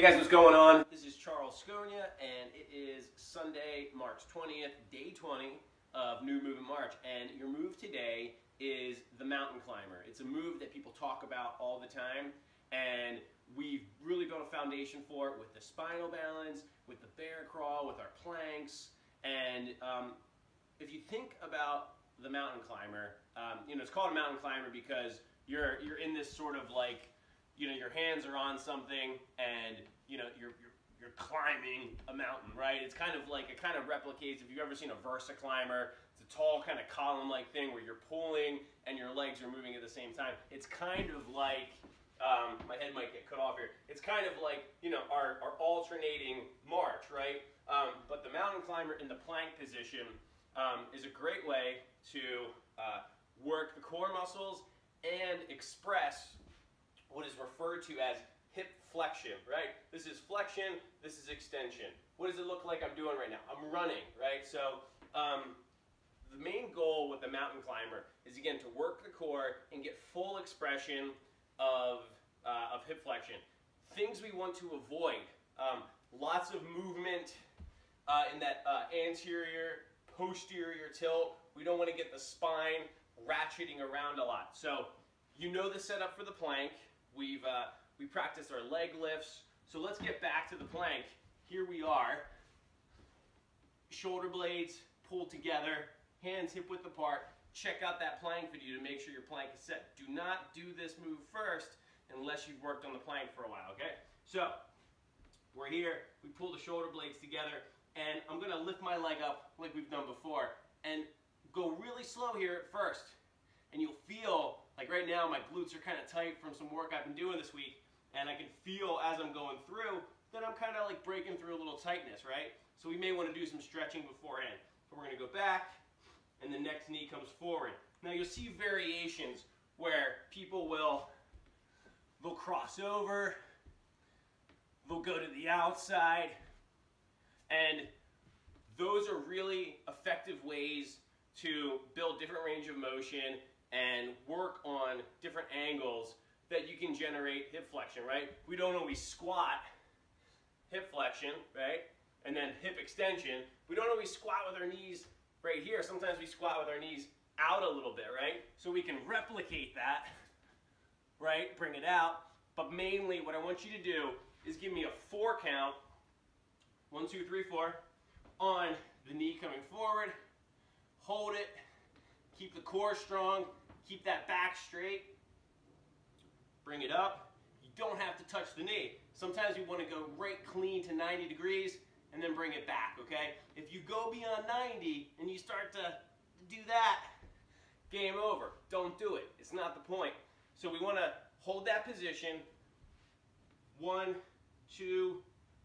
Hey guys, what's going on? This is Charles Sconia, and it is Sunday, March 20th, day 20 of New Move in March. And your move today is the mountain climber. It's a move that people talk about all the time, and we've really built a foundation for it with the spinal balance, with the bear crawl, with our planks. And if you think about the mountain climber, it's called a mountain climber because you're in this sort of like, your hands are on something and you're climbing a mountain, right? It's kind of like, it kind of replicates, if you've ever seen a Versa climber, it's a tall kind of column-like thing where you're pulling and your legs are moving at the same time. It's kind of like, my head might get cut off here. It's kind of like, our alternating march, right? But the mountain climber in the plank position is a great way to work the core muscles and express what is referred to as hip flexion, right? This is flexion, this is extension. What does it look like I'm doing right now? I'm running, right? So the main goal with the mountain climber is, again, to work the core and get full expression of hip flexion. Things we want to avoid, lots of movement in that anterior, posterior tilt. We don't want to get the spine ratcheting around a lot. So you know the setup for the plank. We practiced our leg lifts, so let's get back to the plank. Here we are, shoulder blades pulled together, hands hip width apart. Check out that plank video to make sure your plank is set. Do not do this move first unless you've worked on the plank for a while, okay? So, we're here, we pull the shoulder blades together, and I'm gonna lift my leg up like we've done before, and go really slow here at first. And you'll feel, like right now, my glutes are kind of tight from some work I've been doing this week, and I can feel as I'm going through that I'm kind of like breaking through a little tightness, right? So we may want to do some stretching beforehand. But we're going to go back, and the next knee comes forward. Now you'll see variations where people they'll cross over, they'll go to the outside, and those are really effective ways to build different range of motion and work on different angles that you can generate hip flexion, right? We don't always squat hip flexion, right? And then hip extension. We don't always squat with our knees right here. Sometimes we squat with our knees out a little bit, right? So we can replicate that, right? Bring it out. But mainly what I want you to do is give me a 4 count, 1, 2, 3, 4, on the knee coming forward. Hold it. Keep the core strong. Keep that back straight. Bring it up. You don't have to touch the knee. Sometimes you want to go right clean to 90 degrees and then bring it back, okay? If you go beyond 90 and you start to do that, game over. Don't do it. It's not the point. So we want to hold that position. 1, 2,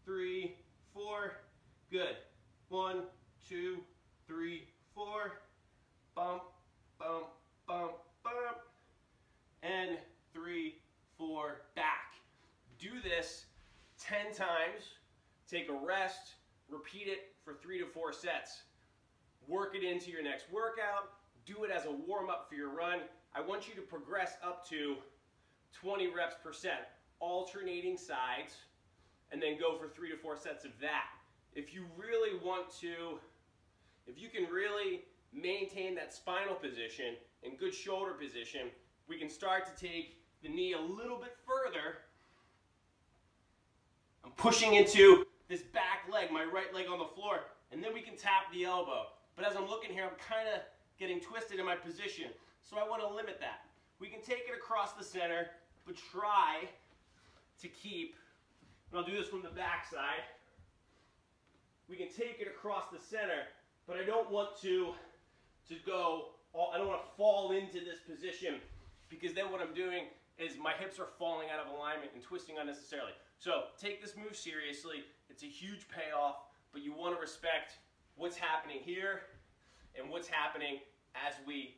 3, 4. Good. 1, 2, 3, 4. Bump, bump, bump, bump. And 3, 4, back. Do this 10 times. Take a rest. Repeat it for 3 to 4 sets. Work it into your next workout. Do it as a warm-up for your run. I want you to progress up to 20 reps per set, alternating sides, and then go for 3 to 4 sets of that. If you really want to, if you can really maintain that spinal position and good shoulder position, we can start to take the knee a little bit further. I'm pushing into this back leg, my right leg on the floor, and then we can tap the elbow. But as I'm looking here, I'm kind of getting twisted in my position, so I want to limit that. We can take it across the center, but try to keep, and I'll do this from the back side. We can take it across the center, but I don't want to go, I don't want to fall into this position, because then what I'm doing is my hips are falling out of alignment and twisting unnecessarily. So take this move seriously. It's a huge payoff, but you want to respect what's happening here and what's happening as we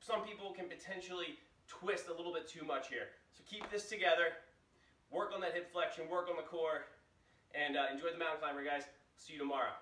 some people can potentially twist a little bit too much here. So keep this together, work on that hip flexion, work on the core, and enjoy the mountain climber, guys. See you tomorrow.